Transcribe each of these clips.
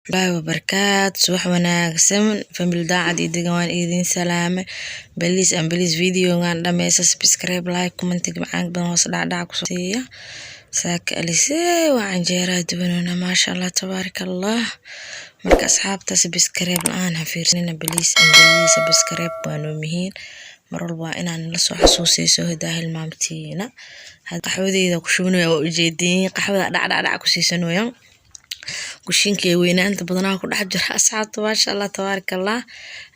الله وبركاته صباح wanaagsan family daacad iyo degan waan idin salaame beliis video gaan dhameeysa subscribe like comment macaan badan hoos dhac ku siiya saaka alisee waan jeeraa duwanona ma sha Allah tabarakallah marka asxaabta subscribe laan ha fiirsanina beliis subscribe waan muhiim mar walba inaan la soo xasuusiyo hadaa hilmaamtiina hada qaxwadeyda ku shubanayo oo ujeedin qaxwada dhac ku siisanayo kushinkay weynaanta badanaa ku dhex jira asxaabta ma sha Allah tabarakallah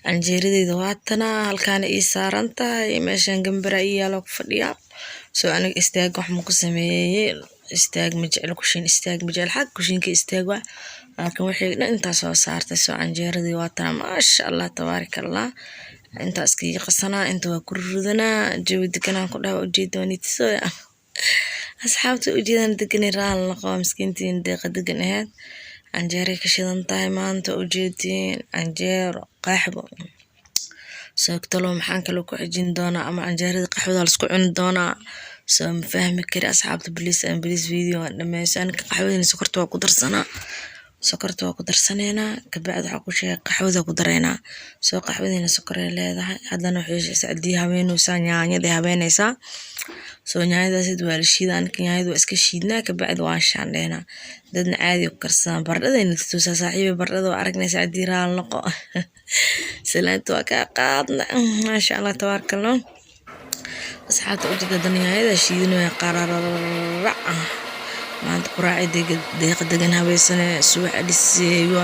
anjeeradeyda waatana halkaan ii saaran tahay meeshan gambara iyaalo ku fadhiya soo aniga istaag wax ma ku sameeyay istaag ma jecel kushin istaag ma jecel xaq kushinka istaag waa laakiin waxay inta soo saartay soo anjeeradii waatana ma sha Allah tabarakallah inta iska qasana inta waa ku rudana jawi deganaan ku dhaw ujeedoonid soo asxaabta ujeedan degan raal laqo miskiintiin deeqa degan ahayd anjeero ka shidan tahay maanta ujeedin anjeero qaxbo sababtoo maxaan kale ku xijin doonaa ama anjeerada qaxwada la isku cuni doonaa soo ma fahmi kari asxaabta please video dhameeysan qaxwadina sokorta waa ku darsanaa sokorta waa ku darsaneena kabacdi waxa ku sheeg qaxwada ku dareena soo qaxwadina sokor ay leedahay hadana waxay saacadii haweenaysa yaanyada haweenaysa soo yaanyadaas waa la shiidaan yaanyadu iska shiidnaa kabacdi waan shaandheena dadna caadi u karsan baradhadayna tuusa saaxiibo baradhada aragnaysa cadii raal noqo salaanta waa ka qaadna ma sha Allah tabarakallah asxaabta ujeeda yaanyada shiidinaya qarararac maanta quraacay deeqa degan habeysane subax dhiseeyo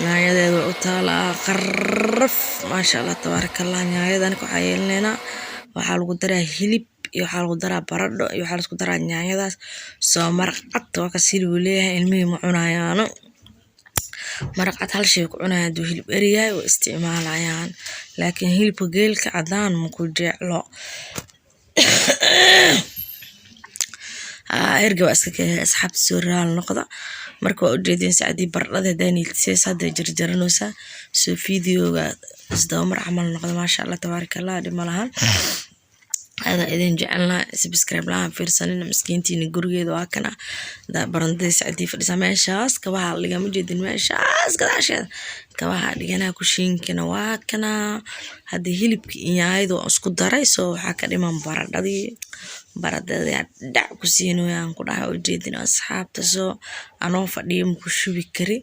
yaanyadeedu u taala qarraf ma sha Allah tabarakallah yaanyadan ku xayeelneena waxa lagu daraa hilib iyo waxa lagu daraa baradho iyo waxa lagu daraa yaanyadaas soo maraq cad waa ka sii leeyahay ilmihi ma cunaayaan maraq cad hal shay ku cunayaan duu hilib eriyahay oo isticmaalayaan laakiin hilibka geelka cadaan ma ku jeclo erga waa iska keenay asxaabta soo raal noqda marka waa ujeedin saacadii baradhada daaniiltiisa hadda jarjaranaysa soo videoga isdaba mar camal noqda ma sha Allah tabarakallah dhimalahan هذا إذن جعلنا سبسكرايب لها فيرسانين مسكينتين قرقيد واكنا دا برندي سعدي فريسا ماشاس كواها اللي قام جدين ماشاس كدا عشان كواها اللي قانا كوشين كنا واكنا هذا هيلب إيايدو اسكو داريسو حاكا ديمان baradada dhac ku siinayo ku dhahay ujeedin asxaabta soo anoo fadhiyo ku shubi kari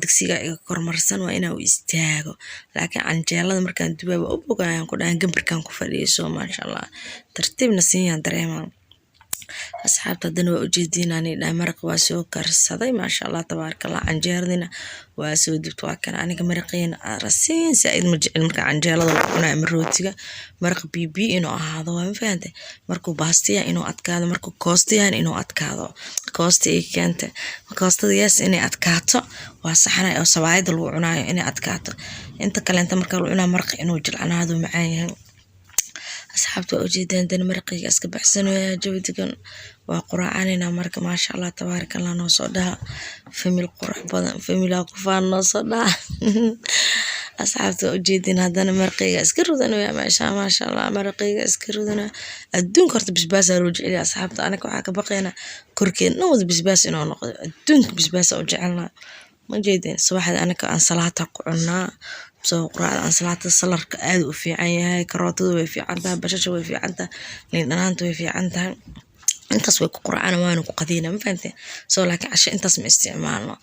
digsiga iga kormarsan waa inaa u istaago laakiin anjeelada markaan dubaaba u bogaayaan ku dhahay gambarkan ku fadhiyo soo ma sha Allah tartiibna siiyaan dareemaan asxaabta dan waa ujeedin ani dhahay maraq waa soo karsaday ma sha Allah tabarakallah anjeeradina waa soo dibto waa kan aniga maraqeen rasiin saaid ma jecel marka anjeelada lagu cunayo ama rootiga maraq bibi inuu ahaado waa fahamtay markuu baastiya inuu adkaado markuu koostiyan inuu adkaado koosti ay keenta koostada yes inay adkaato waa saxanay oo sabaayada lagu cunayo inay adkaato inta kale inta marka lagu cunayo maraq inuu jilcanaado macaan yahay asxaabta ujeedaan dan marqiga iska baxsanayo jawi degan waa quraanina marka ma sha Allah tabarakallah noo soo dhaha family qurux badan family ku faan noo soo dhaha asxaabta ujeedin hadana marqiga iska rudanayo ma sha Allah marqiga iska rudanayo adduunka horta bisbaas loo jecel asxaabta anaga waxa ka baqayna korkeena wada bisbaas inuu noqdo adduunka bisbaas oo jecelna ma jeedin subaxda anaga aan salaata ku cunaa soo quraacda aan salaata salarka aad u fiican yahay karootada way fiican tahay bashasha way fiican tahay liin dhanaanta way fiican tahay intaas way ku quraacana waana ku qadiina ma fahantay soo laakiin casho intaas ma isticmaalno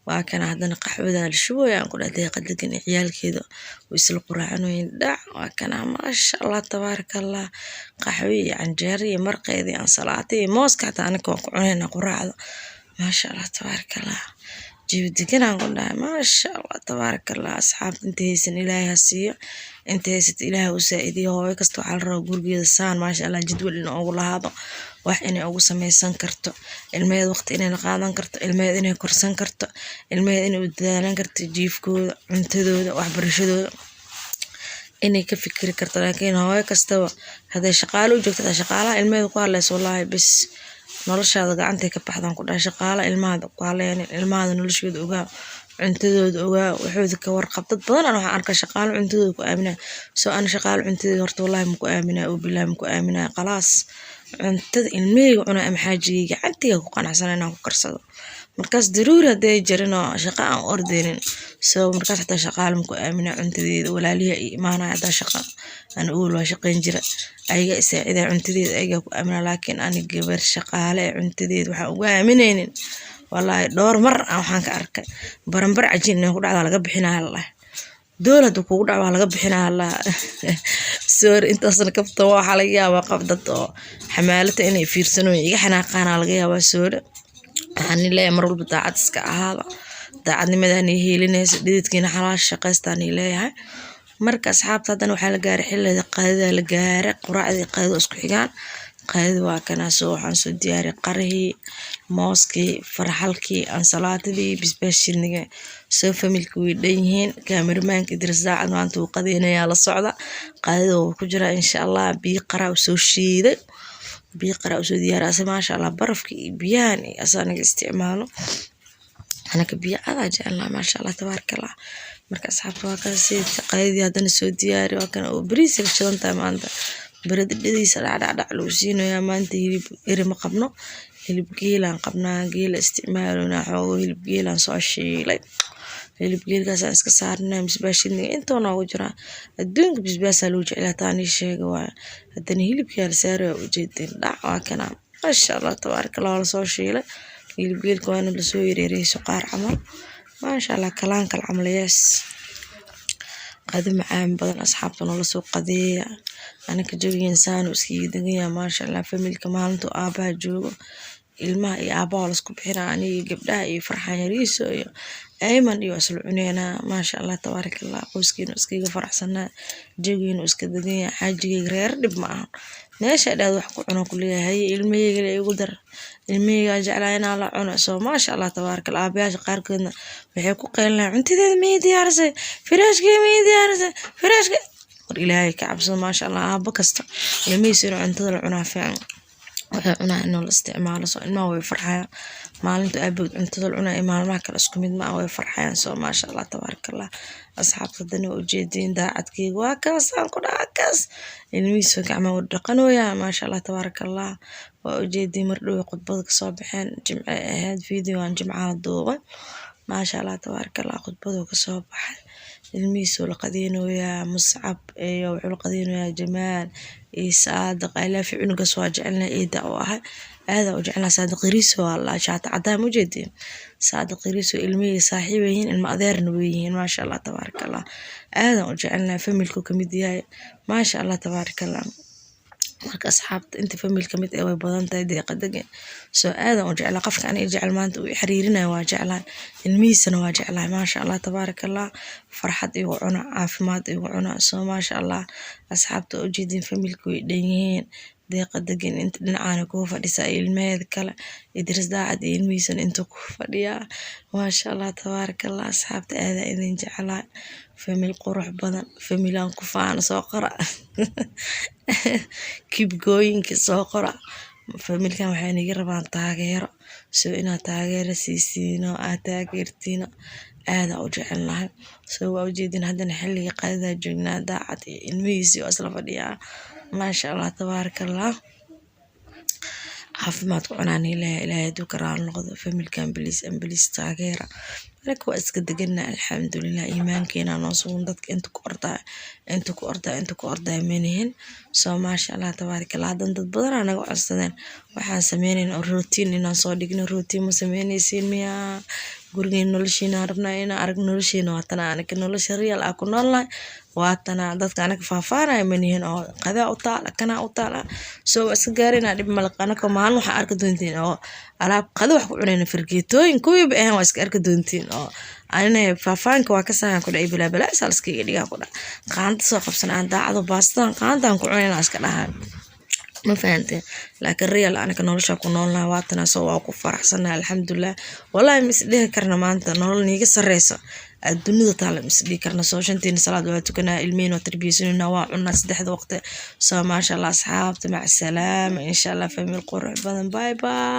waa kana hadana qaxwada la shubooyaan ku dhaday qadagan ciyaalkeeda way isla quraacanooyin dhac waa kana ma sha Allah tabarakallah qaxwi anjeer iyo marqeedii aan salaata iyo mooska hata anaga ku cunayna quraacda ma sha Allah tabarakallah جيب دكان قلنا ما شاء الله تبارك الله أصحاب انتهيسن إلهي هسيو انتهيست إلهي وسائدي هو يكستو على الرجول بيدسان ما شاء الله جدول إنه أقول هذا واحد إني أقول سميسان كرتو الميد وقت إني نقادن كرتو الميد إني كرسان كرتو الميد إني بدالان كرتو جيفكو انتدو وحبرشدو إني كفكر كرتو لكن هو يكستو هذا شقالو جوكتا شقالة الميد قال لي والله بس noloshaada gacanta ka baxdan ku dhaashay shaqaale ilmaada ku haleen ilmaada noloshooda ogaa cuntadooda ogaa wuxuu ka warqabtad badan waxaan arkay shaqaale cuntadooda ku aaminaa soo aan shaqaale cuntadooda horta wallahi ma ku aaminaa oo billahi ma ku aaminaa khalaas cuntada ilmeyga cuna ama xaajiga gacantiga ku qanacsanayna ku karsado markaas daruuri haday jirin oo shaqo aan ordeynin soo markaas xataa shaqaale ma ku aamina cuntadeeda walaalihi ay imaanaya hadaa shaqa aan uul waa shaqayn jira ayaga isaaciday cuntadeeda ayaga ku aamina laakiin ani gabar shaqaale cuntadeeda waxaan ugu aaminaynin wallahi dhowr mar waxaan ka arkay baranbar cajiin inay ku dhacda laga bixinaa Allah dowladda kugu dhac waa laga bixinaa Allah soor intaasna kabta waxa laga yaabaa qof dad oo xamaalada inay fiirsanooyin iga xanaaqaana laga yaabaa soor waxaan leeyahay mar walba daacad iska ahaada daacadnimadan ay heelinayso dhididkiina xalaal shaqaystaan leeyahay marka asxaabta hadan waxa la gaaray xilliga qaadada la gaaray quraacdii qaado isku xigaan qaadada waa kana soo waxaan soo diyaariyay qarahi mooski farxalkii ansalaatadii bisbaashiniga soo familku way dhanyihiin kaameramanka Idris Daacad maanta uu qadeynaya la socda qaadada oo ku jira insha Allah biyo qaraa soo shiiday biyo qaraa soo diyaariyay ma sha Allah barafki biyahan asaniga isticmaalo anaka biyo aad jeclaa ma sha Allah tabarakallah marka asxaabta waa ka sii qaadadii hadana soo diyaari waa kana oo bariis shidanta maanta baradadiisa dhacdhac loo siinayaa maanta hilib eri ma qabno hilib geelan qabnaa geel isticmaalona xoog hilib geelan soo shiilay hilib geelkaas aan iska saarnaa bisbaashiniga intoona ugu jira adduunka bisbaas loo jeclaa taani sheega waa hadana hilibka la saaray u jeedin dhac waa kana ma sha Allah tabarakallah la soo shiilay hilib geelka waa la soo yareeyay suqaar camal ma sha Allah kalaan kal camaleys قدم عام بدن أصحابنا ولا سوق قضية أنا كجوي إنسان وسكي دنيا ما شاء الله فميل كمان تو أبا جو الماء أبا ولا سكوب حراني قبلها يفرح يريسو أيمن يوصل عنينا ما شاء الله تبارك الله وسكين وسكي فرح سنة جوين وسكي دنيا حاجة غير دب معهم ناش هذا وحكوا عنه كلها هي المية اللي يقدر المية جعلنا على عنه سو ما شاء الله تبارك الله أبياش قاركنا بحكوا قيلنا أنت ذا مية ديارسة فراش كي مية ديارسة فراش كي إلهي كعبس ما شاء الله بكست المية يصير عن تطلع عنها فعلا وحنا إنه الاستعمال سو إنه هو يفرحها ما أنت أبد أنت تطلع عنها إيمان ما كل أسكميد ما هو يفرحها سو ما شاء الله تبارك الله أصحاب الدنيا وجدين داعت كي واكس أنكر عكس الميسو كعما ودقن ويا ما شاء الله تبارك الله وجدي مردو قطبك صباحين جمعة هاد فيديو عن جمعة الضوء ما شاء الله تبارك الله قطبك صباح الميسو لقدين ويا مصعب وحلو قدين ويا جمال صادق إلا في عنق سواج عنا دعوة هذا وجعلنا صادق ريسو والله شات عدا مجدين صادق ريسو المي صاحبين المقدار نبيين ما شاء الله تبارك الله هذا وجعلنا فملكو كميديا ما شاء الله تبارك الله marka asxaabta inta familka mid ay way badan tahay deeqadaga soo aadan u jecel qofka aan jecel maanta uu xiriirinayo waa jeclaan ilmihiisana waa jeclaan ma sha Allah tabarakallah farxad iyo cuna caafimaad iyo cuna soo ma sha Allah asxaabta u jeedin familku way dhanyihiin deeqadaga inta dhinacana ku fadhisa ilmeed kale Idris Daacad ilmihiisana inta ku fadhiya ma sha Allah tabarakallah asxaabta aada idin jeclaan famil qurux badan familaan ku faan soo qora keep going soo qora familkan waxay niga rabaan taageero soo ina taageero siisiino aad taageertiina aad u jecelnahay soo waa u jeedin hadana xilliga qaadada joognaa Daacad ilmihiisi oo isla fadhiya ma sha Allah tabarakallah caafimaad ku cunaan ilaahay du karaan noqdo familkan bilis taageera لك واسكت قلنا الحمد لله إيمان كينا نوصون ضدك انتو كوردا منهن سو ما شاء الله تبارك الله دان ضد بدر أنا قعدتين وحان سمينين الروتين إنا صادقين الروتين مسميني سين ميا قرقين نولشين عربنا إنا أرق نولشين واتنا أنا كنولش ريال أكون الله واتنا ضدك أنا كفافانا منهن أو قذا أطالع كنا أطالع سو اسكارين أدب ملك أنا كمان وحا أرك دونتين أو alaab qado wax ku cunayna firgeetooyin kuwii baahan waa iska arka doontiin oo anina faafaanka waa ka sahan ku dhacay bilaa salskiga dhiga ku dhac qaanta soo qabsan aan daacado baastaan qaantaan ku cunayna iska dhahan ma fahanteen laakiin real anaka nolosha ku noolna waatana soo waa ku faraxsanahay alxamdulillah wallahi mis dhihi karna maanta nolol niga sareyso adduunada taala mis dhihi karna soo shantiin salaad waa tukanaa ilmihiin oo tarbiyaysanina waa cunaa saddexda waqti soo ma sha Allah asxaabta mac salaam insha Allah famil qurux badan bye bye